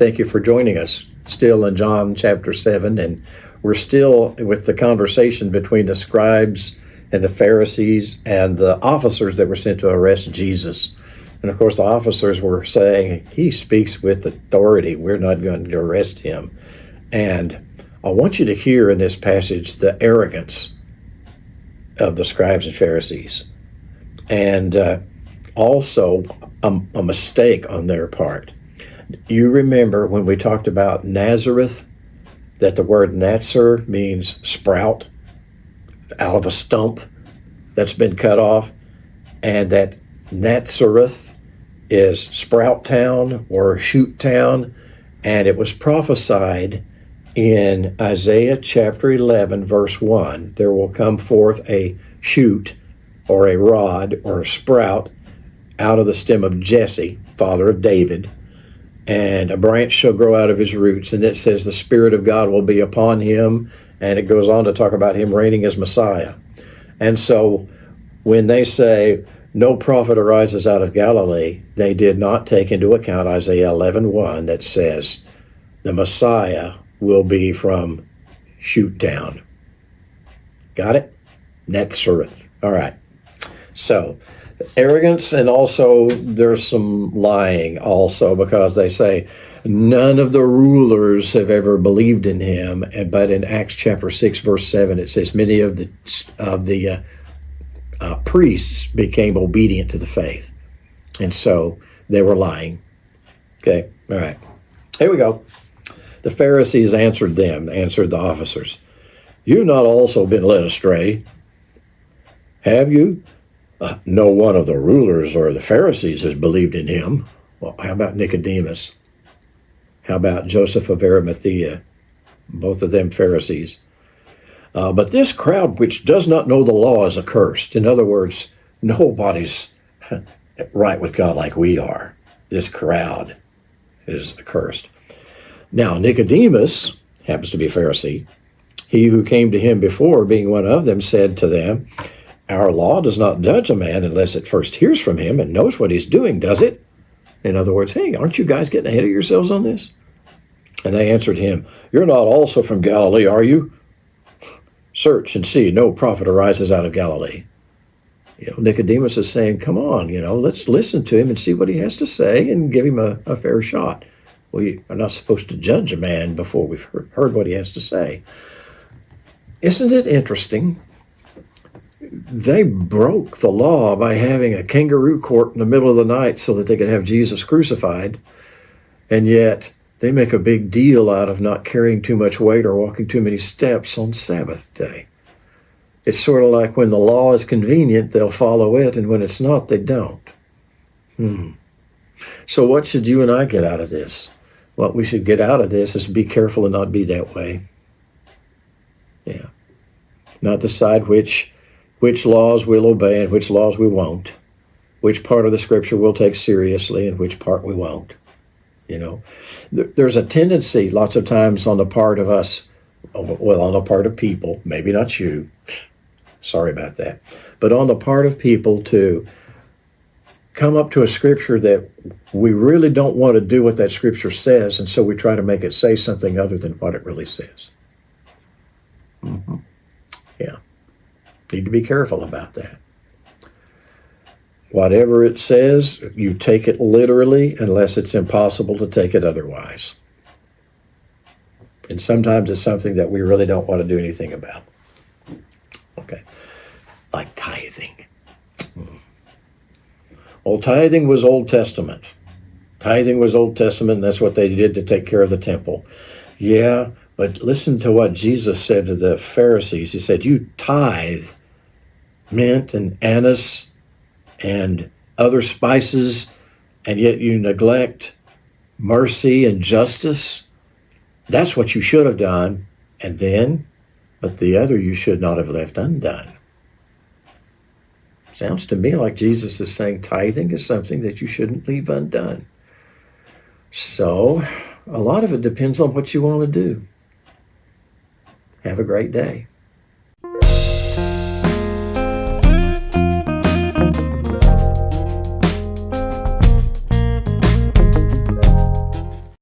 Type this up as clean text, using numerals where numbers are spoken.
Thank you for joining us. Still in John chapter 7, and we're still with the conversation between the scribes and the Pharisees and the officers that were sent to arrest Jesus. And of course, the officers were saying, he speaks with authority. We're not going to arrest him. And I want you to hear in this passage the arrogance of the scribes and Pharisees, and also a mistake on their part. You remember when we talked about Nazareth, that the word Nazar means sprout out of a stump that's been cut off, and that Nazareth is sprout town or shoot town, and it was prophesied in Isaiah chapter 11, verse 1, there will come forth a shoot or a rod or a sprout out of the stem of Jesse, father of David, and a branch shall grow out of his roots. And it says the Spirit of God will be upon him, and it goes on to talk about him reigning as Messiah. And so when they say no prophet arises out of Galilee, they did not take into account Isaiah 11:1 that says the Messiah will be from Shoot Town. Got it? Nazareth. All right. So arrogance, and also there's some lying also, because they say none of the rulers have ever believed in him. But in Acts chapter 6, verse 7, it says many of the priests became obedient to the faith. And so they were lying. Okay. All right. Here we go. The Pharisees answered the officers, "You've not also been led astray, have you? No one of the rulers or the Pharisees has believed in him." Well, how about Nicodemus? How about Joseph of Arimathea? Both of them Pharisees. But this crowd which does not know the law is accursed. In other words, nobody's right with God like we are. This crowd is accursed. Now, Nicodemus happens to be a Pharisee. He who came to him before, being one of them, said to them, "Our law does not judge a man unless it first hears from him and knows what he's doing, does it?" In other words, hey, aren't you guys getting ahead of yourselves on this? And they answered him, "You're not also from Galilee, are you? Search and see, no prophet arises out of Galilee." Nicodemus is saying, come on, let's listen to him and see what he has to say and give him a fair shot. We are not supposed to judge a man before we've heard what he has to say. Isn't it interesting? They broke the law by having a kangaroo court in the middle of the night so that they could have Jesus crucified, and yet they make a big deal out of not carrying too much weight or walking too many steps on Sabbath day. It's sort of like when the law is convenient, they'll follow it, and when it's not, they don't. So what should you and I get out of this? What we should get out of this is be careful and not be that way. Yeah. Not decide which laws we'll obey and which laws we won't, which part of the scripture we'll take seriously and which part we won't. There's a tendency lots of times on the part of us, well, on the part of people, maybe not you, sorry about that, but on the part of people to come up to a scripture that we really don't want to do what that scripture says, and so we try to make it say something other than what it really says. Yeah. Need to be careful about that. Whatever it says, you take it literally unless it's impossible to take it otherwise. And sometimes it's something that we really don't want to do anything about. Okay. Like tithing. Well, tithing was Old Testament. Tithing was Old Testament, and that's what they did to take care of the temple. Yeah, but listen to what Jesus said to the Pharisees. He said, you tithe mint and anise and other spices, and yet you neglect mercy and justice. That's what you should have done. But the other you should not have left undone. Sounds to me like Jesus is saying tithing is something that you shouldn't leave undone. So a lot of it depends on what you want to do. Have a great day.